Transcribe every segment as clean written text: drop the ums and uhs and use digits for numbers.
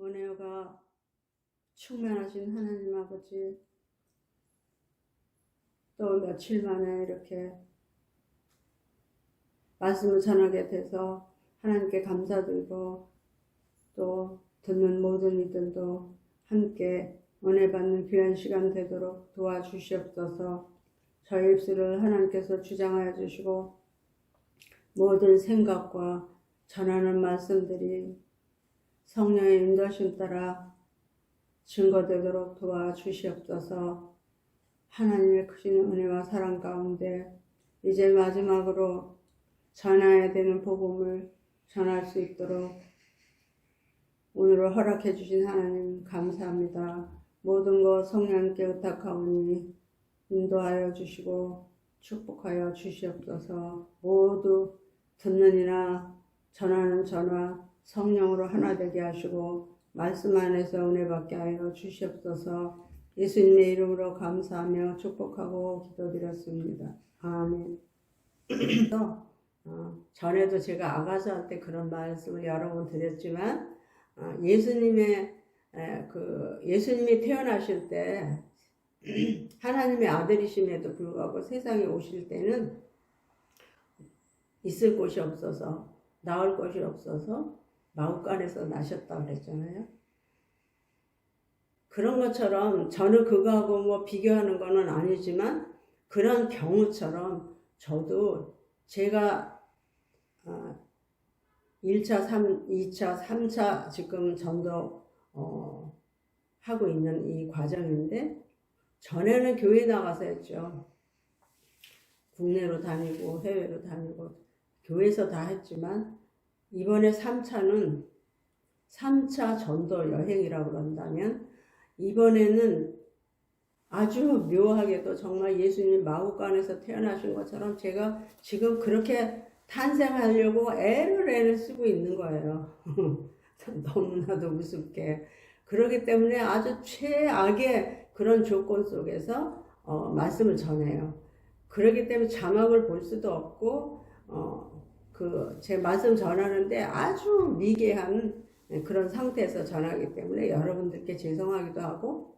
은혜가 충만하신 하나님 아버지, 또 며칠 만에 이렇게 말씀을 전하게 돼서 하나님께 감사드리고, 또 듣는 모든 이들도 함께 은혜 받는 귀한 시간 되도록 도와주시옵소서. 저희 입술을 하나님께서 주장하여 주시고, 모든 생각과 전하는 말씀들이 성령의 인도하심 따라 증거되도록 도와주시옵소서. 하나님의 크신 은혜와 사랑 가운데 이제 마지막으로 전해야 되는 복음을 전할 수 있도록 오늘을 허락해 주신 하나님 감사합니다. 모든 것 성령님께 의탁하오니 인도하여 주시고 축복하여 주시옵소서. 모두 듣는 이나 전하는 전화 성령으로 하나 되게 하시고 말씀 안에서 은혜 받게 하여 주시옵소서. 예수님의 이름으로 감사하며 축복하고 기도드렸습니다. 아멘. 전에도 제가 아가서한테 그런 말씀을 여러 번 드렸지만, 예수님이 태어나실 때 하나님의 아들이심에도 불구하고 세상에 오실 때는 있을 곳이 없어서, 나올 곳이 없어서 마구간에서 나셨다고 그랬잖아요. 그런 것처럼 저는 그거하고 뭐 비교하는 거는 아니지만, 그런 경우처럼 저도 제가 1차, 2차, 3차 지금 전도 하고 있는 이 과정인데, 전에는 교회 나가서 했죠. 국내로 다니고 해외로 다니고 교회에서 다 했지만, 이번에 3차는 3차 전도 여행이라고 그런다면, 이번에는 아주 묘하게도 정말 예수님 마구간에서 태어나신 것처럼 제가 지금 그렇게 탄생하려고 애를 쓰고 있는 거예요. 너무나도 우습게. 그렇기 때문에 아주 최악의 그런 조건 속에서 말씀을 전해요. 그렇기 때문에 자막을 볼 수도 없고, 제 말씀 전하는데 아주 미개한 그런 상태에서 전하기 때문에 여러분들께 죄송하기도 하고,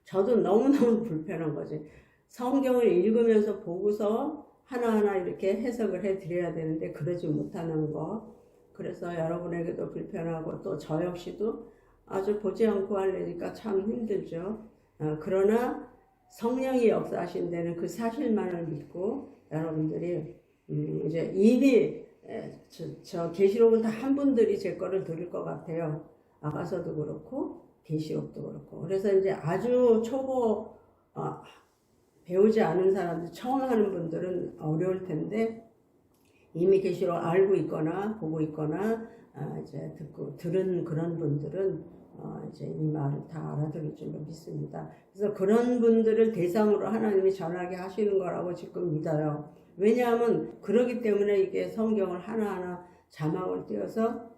저도 너무너무 불편한 거지. 성경을 읽으면서 보고서 하나하나 이렇게 해석을 해드려야 되는데 그러지 못하는 거. 그래서 여러분에게도 불편하고, 또 저 역시도 아주 보지 않고 하려니까 참 힘들죠. 그러나 성령이 역사하신 데는 그 사실만을 믿고, 여러분들이 이제 이미 저 계시록은 다 한 분들이 제 거를 들을 것 같아요. 아가서도 그렇고 계시록도 그렇고. 그래서 이제 아주 초보 배우지 않은 사람들, 처음 하는 분들은 어려울 텐데, 이미 계시록 알고 있거나 보고 있거나 이제 들은 그런 분들은 이제 이 말을 다 알아들을 줄로 믿습니다. 그래서 그런 분들을 대상으로 하나님이 전하게 하시는 거라고 지금 믿어요. 왜냐하면 그러기 때문에 이게 성경을 하나하나 자막을 띄워서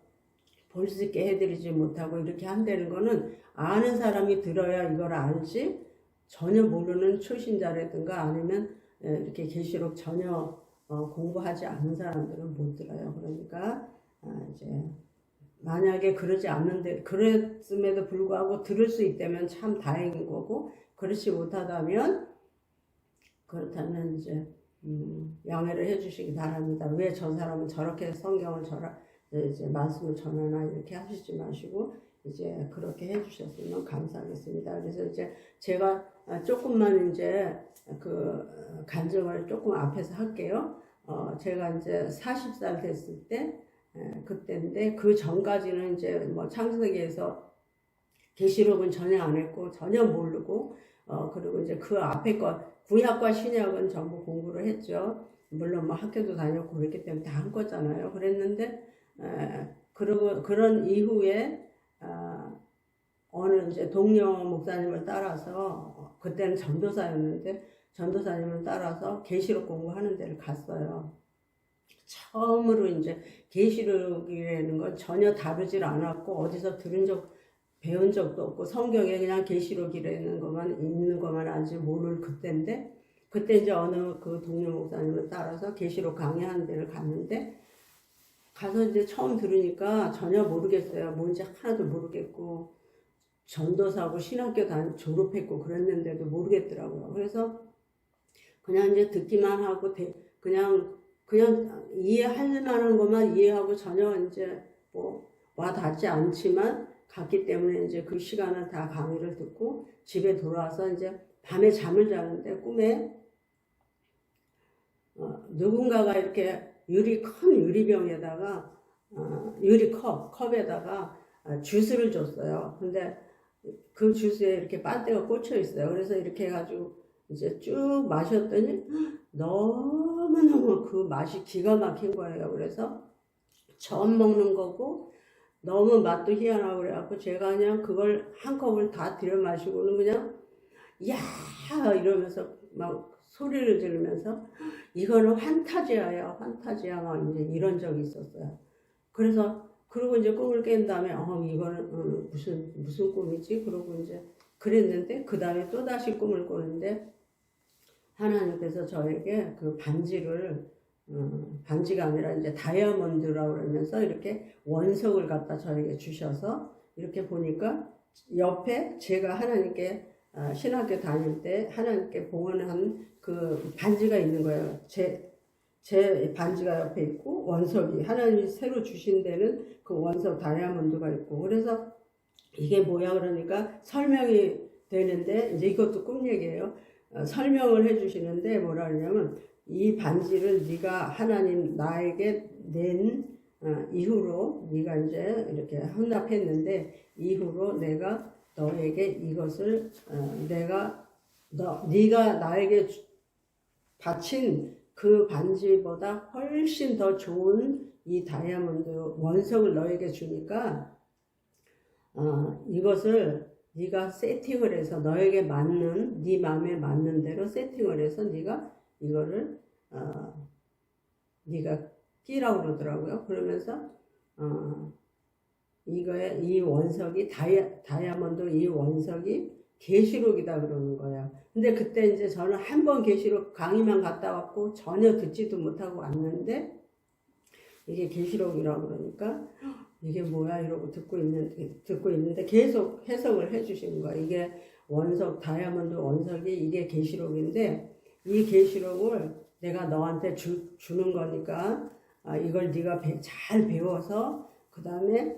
볼 수 있게 해드리지 못하고 이렇게 한다는 거는, 아는 사람이 들어야 이걸 알지, 전혀 모르는 초신자라든가 아니면 이렇게 계시록 전혀 공부하지 않은 사람들은 못 들어요. 그러니까 이제 만약에 그러지 않는데, 그랬음에도 불구하고 들을 수 있다면 참 다행인 거고, 그렇지 못하다면, 그렇다면 이제 양해를 해주시기 바랍니다. 왜 저 사람은 저렇게 성경을 이제 말씀을 전하나 이렇게 하시지 마시고 이제 그렇게 해주셨으면 감사하겠습니다. 그래서 이제 제가 조금만 이제 그 간증을 조금 앞에서 할게요. 제가 이제 40살 됐을 때 그때인데, 그 전까지는 이제 뭐 창세기에서 계시록은 전혀 안 했고 전혀 모르고, 그리고 이제 그 앞에 것 구약과 신약은 전부 공부를 했죠. 물론 뭐 학교도 다녔고 그랬기 때문에 다 한 거잖아요. 그랬는데 그리고 그런 이후에 어느 이제 동료 목사님을 따라서, 그때는 전도사였는데 전도사님을 따라서 계시록 공부하는 데를 갔어요. 처음으로 이제 계시록이라는 건 전혀 다루질 않았고, 어디서 배운 적도 없고, 성경에 그냥 계시록이라는 것만 있는 것만 알지 모를 그때인데, 그때 이제 어느 그 동료 목사님을 따라서 계시록 강의하는 데를 갔는데, 가서 이제 처음 들으니까 전혀 모르겠어요. 뭔지 하나도 모르겠고, 전도사고 신학교 졸업했고 그랬는데도 모르겠더라고요. 그래서 그냥 이제 듣기만 하고, 그냥 이해할 만한 것만 이해하고 전혀 이제 뭐 와 닿지 않지만 갔기 때문에 이제 그 시간은 다 강의를 듣고 집에 돌아와서 이제 밤에 잠을 자는데 꿈에 누군가가 이렇게 큰 유리병에다가 컵에다가 주스를 줬어요. 근데 그 주스에 이렇게 빨대가 꽂혀 있어요. 그래서 이렇게 해가지고 이제 쭉 마셨더니 너무너무 그 맛이 기가 막힌 거예요. 그래서 처음 먹는 거고 너무 맛도 희한하고 그래갖고 제가 그냥 그걸 한 컵을 다 들여 마시고는 그냥 야 이러면서 막 소리를 지르면서 이거는 환타지아야 환타지아 막 이제 이런 적이 있었어요. 그래서 그러고 이제 꿈을 깬 다음에 이거는 무슨 꿈이지? 그러고 이제 그랬는데 그 다음에 또 다시 꿈을 꾸는데 하나님께서 저에게 그 반지가 아니라 이제 다이아몬드라고 그러면서 이렇게 원석을 갖다 저에게 주셔서 이렇게 보니까 옆에 제가 하나님께 신학교 다닐 때 하나님께 봉헌한 그 반지가 있는 거예요. 제 반지가 옆에 있고 원석이 하나님이 새로 주신 데는 그 원석 다이아몬드가 있고 그래서 이게 뭐야 그러니까 설명이 되는데 이제 이것도 꿈 얘기예요. 설명을 해주시는데 뭐라 그러냐면 이 반지를 네가 하나님 나에게 낸 이후로 네가 이제 이렇게 헌납했는데 이후로 내가 너에게 이것을 네가 나에게 바친 그 반지보다 훨씬 더 좋은 이 다이아몬드 원석을 너에게 주니까 이것을 네가 세팅을 해서 너에게 맞는 네 마음에 맞는 대로 세팅을 해서 네가 이거를 네가 끼라고 그러더라고요. 그러면서 이 원석이 다이아몬드 이 원석이 계시록이다 그러는 거예요. 근데 그때 이제 저는 한 번 계시록 강의만 갔다 왔고 전혀 듣지도 못하고 왔는데 이게 계시록이라고 그러니까 이게 뭐야 이러고 듣고 있는데 계속 해석을 해주시는 거예요. 이게 다이아몬드 원석이 이게 계시록인데 이 계시록을 내가 너한테 주는 거니까 이걸 네가 잘 배워서 그 다음에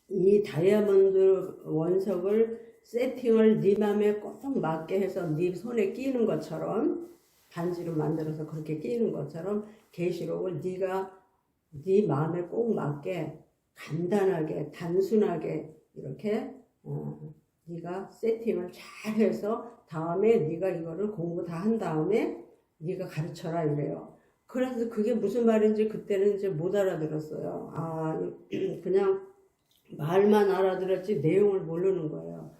이 다이아몬드 원석을 세팅을 네 맘에 꼭 맞게 해서 네 손에 끼는 것처럼 반지로 만들어서 그렇게 끼는 것처럼 계시록을 네 마음에 꼭 맞게 간단하게 단순하게 이렇게 네가 세팅을 잘 해서 다음에 네가 이거를 공부 다 한 다음에 네가 가르쳐라 이래요. 그래서 그게 무슨 말인지 그때는 이제 못 알아들었어요. 그냥 말만 알아들었지 내용을 모르는 거예요.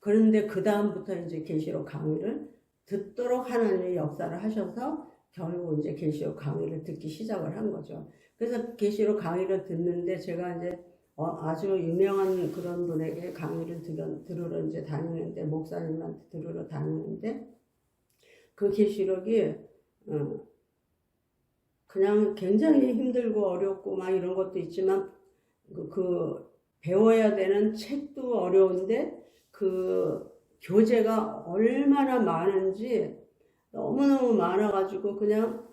그런데 그 다음부터 이제 계시록 강의를 듣도록 하나님의 역사를 하셔서 결국 이제 계시록 강의를 듣기 시작을 한 거죠. 그래서 계시록 강의를 듣는데 제가 이제 아주 유명한 그런 분에게 강의를 들으러 이제 다니는데 목사님한테 들으러 다니는데 그 계시록이 그냥 굉장히 힘들고 어렵고 막 이런 것도 있지만 그 배워야 되는 책도 어려운데 그 교재가 얼마나 많은지 너무너무 많아가지고 그냥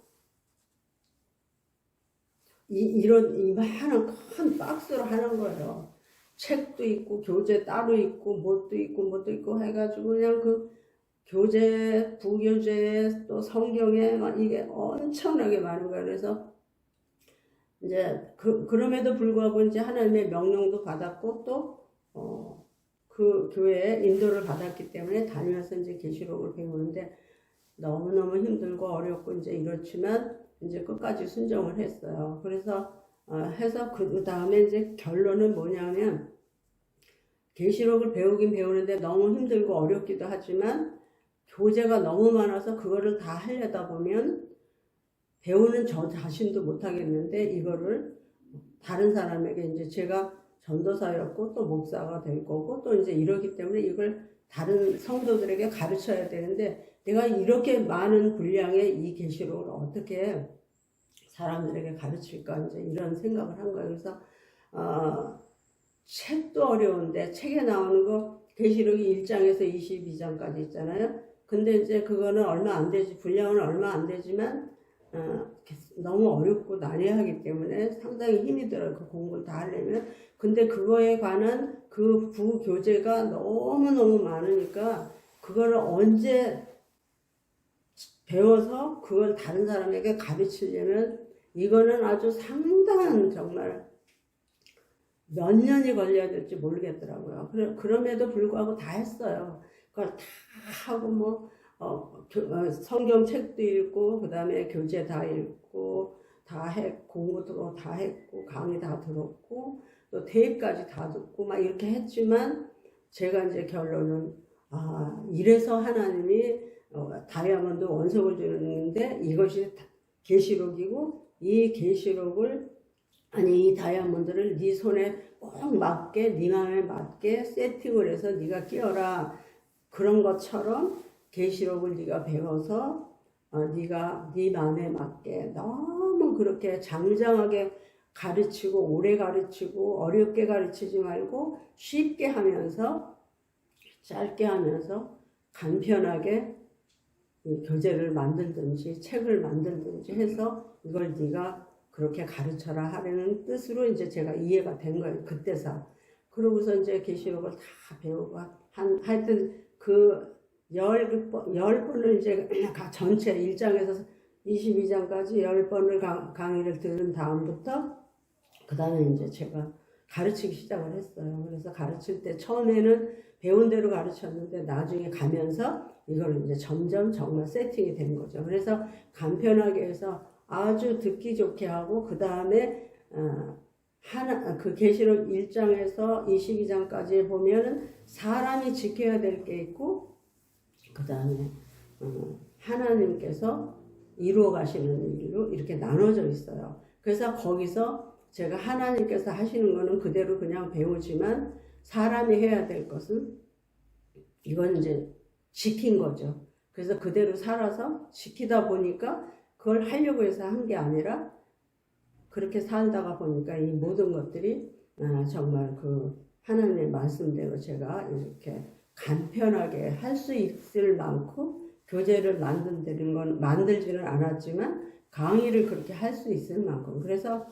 이만한 큰 박스로 하는 거예요. 책도 있고 교재 따로 있고 뭣도 있고 해가지고 그냥 그 교재, 부교재 또 성경에 막 이게 엄청나게 많은 거예요. 그래서 이제 그럼에도 불구하고 이제 하나님의 명령도 받았고 또 그 교회에 인도를 받았기 때문에 다니면서 이제 계시록을 배우는데 너무너무 힘들고 어렵고 이제 이렇지만 이제 끝까지 순종을 했어요. 그래서 해서 그 다음에 이제 결론은 뭐냐면 계시록을 배우긴 배우는데 너무 힘들고 어렵기도 하지만 교재가 너무 많아서 그거를 다 하려다 보면 배우는 저 자신도 못하겠는데 이거를 다른 사람에게 이제 제가 전도사였고 또 목사가 될 거고 또 이제 이러기 때문에 이걸 다른 성도들에게 가르쳐야 되는데 내가 이렇게 많은 분량의 이 계시록을 어떻게 사람들에게 가르칠까 이제 이런 생각을 한 거예요. 그래서 책도 어려운데 책에 나오는 거 계시록이 1장에서 22장까지 있잖아요. 근데 이제 그거는 얼마 안 되지, 분량은 얼마 안 되지만 너무 어렵고 난해하기 때문에 상당히 힘이 들어요. 그 공부를 다 하려면. 근데 그거에 관한 그 부교재가 너무너무 많으니까 그거를 언제 배워서 그걸 다른 사람에게 가르치려면 이거는 아주 상당한 정말 몇 년이 걸려야 될지 모르겠더라고요. 그럼에도 불구하고 다 했어요. 그걸 다 하고 뭐 성경책도 읽고 그 다음에 교재 다 읽고 다 공부도 다 했고 강의 다 들었고 또 대회까지 다 듣고 막 이렇게 했지만 제가 이제 결론은 이래서 하나님이 다이아몬드 원석을 주는데 이것이 계시록이고 이 계시록을 아니 이 다이아몬드를 네 손에 꼭 맞게 네 마음에 맞게 세팅을 해서 네가 끼워라. 그런 것처럼 계시록을 네가 배워서 네가 네 마음에 맞게 너무 그렇게 장장하게 가르치고 오래 가르치고 어렵게 가르치지 말고 쉽게 하면서 짧게 하면서 간편하게 교재를 만들든지 책을 만들든지 해서 이걸 네가 그렇게 가르쳐라 하려는 뜻으로 이제 제가 이해가 된 거예요. 그때서. 그러고서 이제 계시록을 다 배우고 하여튼 그 10번을 이제 전체 1장에서 22장까지 10번을 강의를 들은 다음부터 그 다음에 이제 제가 가르치기 시작을 했어요. 그래서 가르칠 때 처음에는 배운 대로 가르쳤는데 나중에 가면서 이걸 이제 점점 정말 세팅이 된 거죠. 그래서 간편하게 해서 아주 듣기 좋게 하고 그 다음에 그 계시록 1장에서 22장까지 보면은 사람이 지켜야 될 게 있고 그 다음에 하나님께서 이루어 가시는 일로 이렇게 나눠져 있어요. 그래서 거기서 제가 하나님께서 하시는 거는 그대로 그냥 배우지만 사람이 해야 될 것은 이건 이제 지킨 거죠. 그래서 그대로 살아서 지키다 보니까 그걸 하려고 해서 한 게 아니라 그렇게 살다가 보니까 이 모든 것들이 정말 그 하나님의 말씀대로 제가 이렇게 간편하게 할 수 있을 만큼 교재를 만들지는 않았지만 강의를 그렇게 할 수 있을 만큼 그래서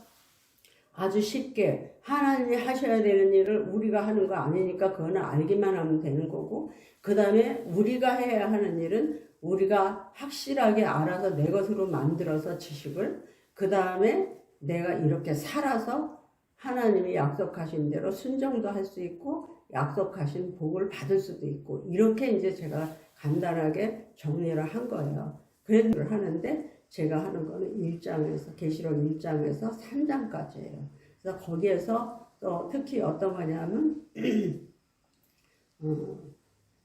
아주 쉽게 하나님이 하셔야 되는 일을 우리가 하는 거 아니니까 그거는 알기만 하면 되는 거고 그 다음에 우리가 해야 하는 일은 우리가 확실하게 알아서 내 것으로 만들어서 지식을 그 다음에 내가 이렇게 살아서 하나님이 약속하신 대로 순종도 할 수 있고 약속하신 복을 받을 수도 있고 이렇게 이제 제가 간단하게 정리를 한 거예요. 그래도 하는데 제가 하는 거는 1장에서 계시록 1장에서 3장까지예요. 그래서 거기에서 또 특히 어떤 거냐면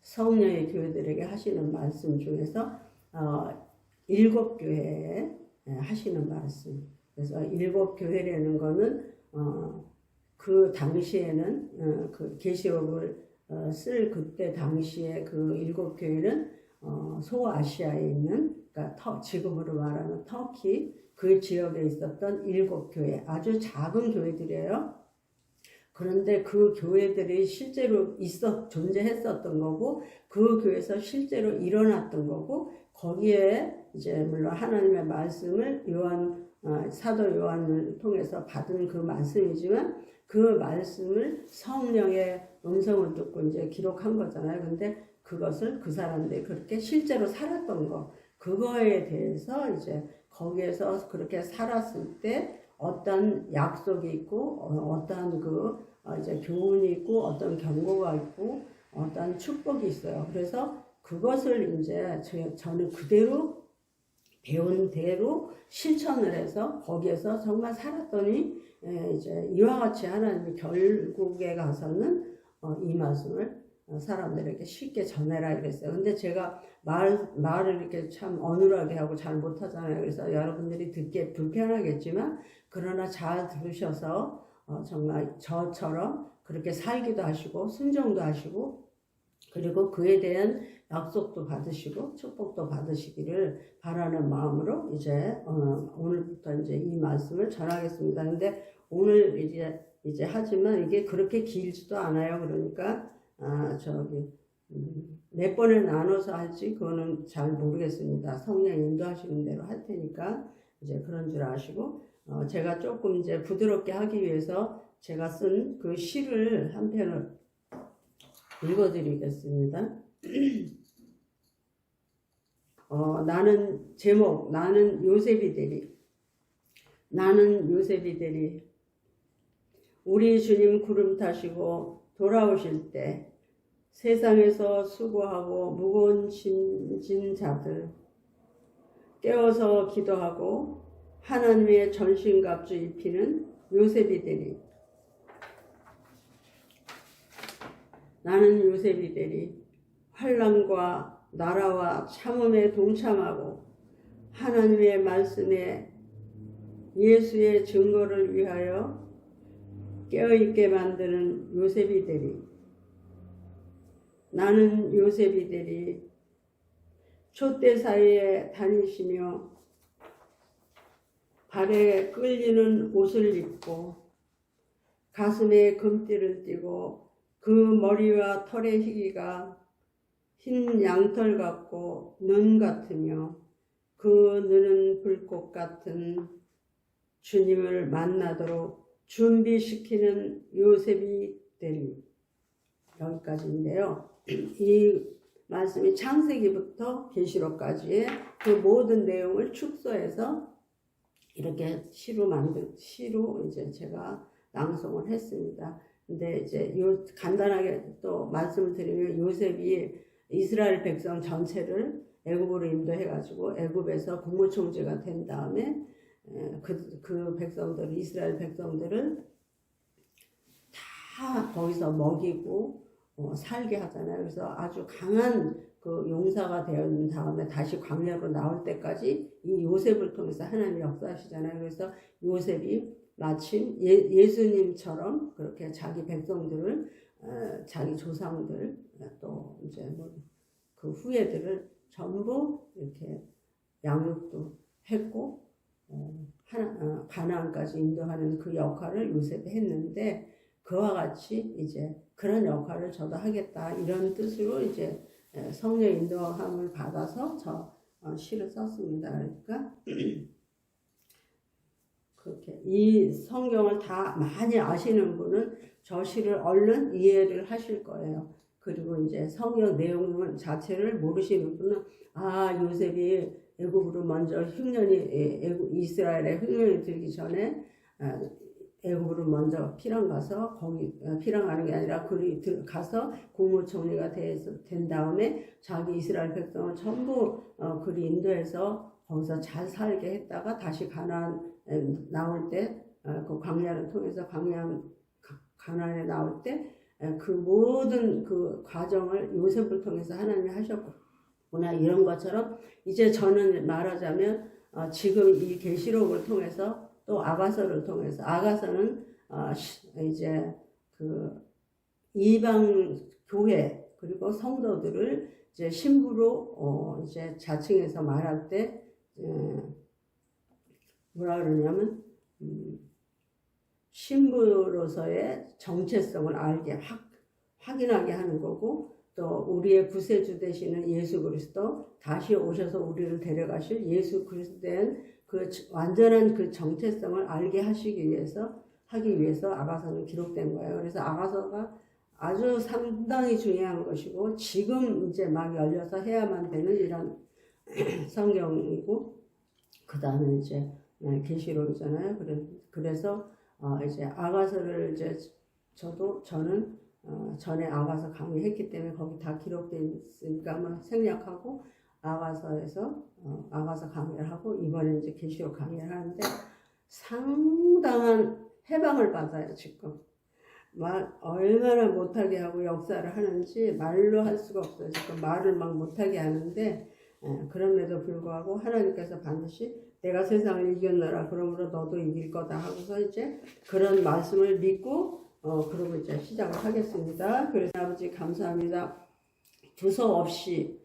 성령의 교회들에게 하시는 말씀 중에서 7교회에 하시는 말씀. 그래서 7교회라는 거는 그 당시에는 그 계시록을 쓸 그때 당시에 그 7교회는 소아시아에 있는 그러니까 지금으로 말하는 터키 그 지역에 있었던 7교회 아주 작은 교회들이에요. 그런데 그 교회들이 실제로 존재했었던 거고 그 교회에서 실제로 일어났던 거고 거기에 이제 물론 하나님의 말씀을 사도 요한을 통해서 받은 그 말씀이지만 그 말씀을 성령의 음성을 듣고 이제 기록한 거잖아요. 근데 그것을 그 사람들이 그렇게 실제로 살았던 거 그거에 대해서 이제 거기에서 그렇게 살았을 때 어떤 약속이 있고 어떤 이제 교훈이 있고 어떤 경고가 있고 어떤 축복이 있어요. 그래서 그것을 이제 저는 그대로 배운 대로 실천을 해서 거기에서 정말 살았더니 이제 이와 같이 하나님이 결국에 가서는 이 말씀을 사람들에게 쉽게 전해라 이랬어요. 근데 제가 말을 이렇게 참 어눌하게 하고 잘 못하잖아요. 그래서 여러분들이 듣기에 불편하겠지만 그러나 잘 들으셔서 정말 저처럼 그렇게 살기도 하시고 순종도 하시고 그리고 그에 대한 약속도 받으시고 축복도 받으시기를 바라는 마음으로 이제 오늘부터 이제 이 말씀을 전하겠습니다. 근데 오늘 이제 하지만 이게 그렇게 길지도 않아요. 그러니까 몇 번을 나눠서 할지 그거는 잘 모르겠습니다. 성령 인도하시는 대로 할 테니까 이제 그런 줄 아시고 제가 조금 이제 부드럽게 하기 위해서 제가 쓴 그 시를 한 편을 읽어드리겠습니다. 나는 제목 나는 요셉이 되리. 나는 요셉이 되리. 우리 주님 구름 타시고 돌아오실 때 세상에서 수고하고 무거운 짐진 자들 깨어서 기도하고 하나님의 전신갑주 입히는 요셉이 되리. 나는 요셉이 되리. 환난과 나라와 참음에 동참하고 하나님의 말씀에 예수의 증거를 위하여 깨어있게 만드는 요셉이 되리. 나는 요셉이 되리. 촛대 사이에 다니시며 발에 끌리는 옷을 입고 가슴에 금띠를 띠고 그 머리와 털의 희기가 흰 양털 같고 눈 같으며 그 눈은 불꽃 같은 주님을 만나도록 준비시키는 요셉이 되리. 여기까지인데요. 이 말씀이 창세기부터 계시록까지의 그 모든 내용을 축소해서 이렇게 시로 이제 제가 낭송을 했습니다. 근데 이제 간단하게 또 말씀을 드리면 요셉이 이스라엘 백성 전체를 애굽으로 인도해가지고 애굽에서 국무총재가 된 다음에 그 백성들 이스라엘 백성들을 다 거기서 먹이고 살게 하잖아요. 그래서 아주 강한 그 용사가 되었는 다음에 다시 광야로 나올 때까지 이 요셉을 통해서 하나님이 역사하시잖아요. 그래서 요셉이 마침 예수님처럼 그렇게 자기 백성들을 자기 조상들 또 이제 뭐 그 후예들을 전부 이렇게 양육도 했고 가나안까지 인도하는 그 역할을 요셉이 했는데 그와 같이 이제 그런 역할을 저도 하겠다 이런 뜻으로 이제 성령 인도함을 받아서 저 시를 썼습니다. 그러니까 그렇게 이 성경을 다 많이 아시는 분은 저 시를 얼른 이해를 하실 거예요. 그리고 이제 성경 내용 자체를 모르시는 분은 요셉이 애굽으로 먼저 이스라엘에 흉년이 들기 전에 애굽으로 먼저 피랑 가서 거기 피랑 가는 게 아니라 그리 가서 국무총리가 된 다음에 자기 이스라엘 백성을 전부 그리 인도해서 거기서 잘 살게 했다가 다시 가나안 나올 때 그 광야를 통해서 가나안에 나올 때 그 모든 그 과정을 요셉을 통해서 하나님이 하셨구나 이런 것처럼 이제 저는 말하자면 지금 이 계시록을 통해서 또 아가서를 통해서 아가서는 이제 그 이방 교회 그리고 성도들을 이제 신부로 이제 자칭해서 말할 때 뭐라 그러냐면 신부로서의 정체성을 알게 확인하게 하는 거고 또 우리의 구세주 되시는 예수 그리스도 다시 오셔서 우리를 데려가실 예수 그리스도에 대한 그 완전한 그 정체성을 알게 하기 위해서 아가서는 기록된 거예요. 그래서 아가서가 아주 상당히 중요한 것이고 지금 이제 막 열려서 해야만 되는 이런 성경이고 그 다음에 이제 계시록이잖아요. 그래서 이제 아가서를 이제 저는 전에 아가서 강의했기 때문에 거기 다 기록되어 있으니까 한번 생략하고 아가서에서 아가서 강의를 하고 이번에 이제 계시록 강의를 하는데 상당한 해방을 받아요. 지금 얼마나 못하게 하고 역사를 하는지 말로 할 수가 없어요. 지금 말을 막 못하게 하는데 그럼에도 불구하고 하나님께서 반드시 내가 세상을 이겼노라 그러므로 너도 이길 거다 하고서 이제 그런 말씀을 믿고 그러고 이제 시작을 하겠습니다. 그래서 아버지 감사합니다. 두서없이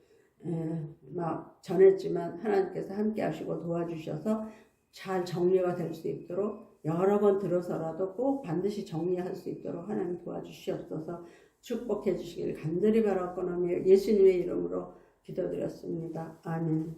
막 전했지만 하나님께서 함께 하시고 도와주셔서 잘 정리가 될 수 있도록 여러 번 들어서라도 꼭 반드시 정리할 수 있도록 하나님 도와주시옵소서. 축복해 주시길 간절히 바라옵고나며 예수님의 이름으로 기도드렸습니다. 아멘.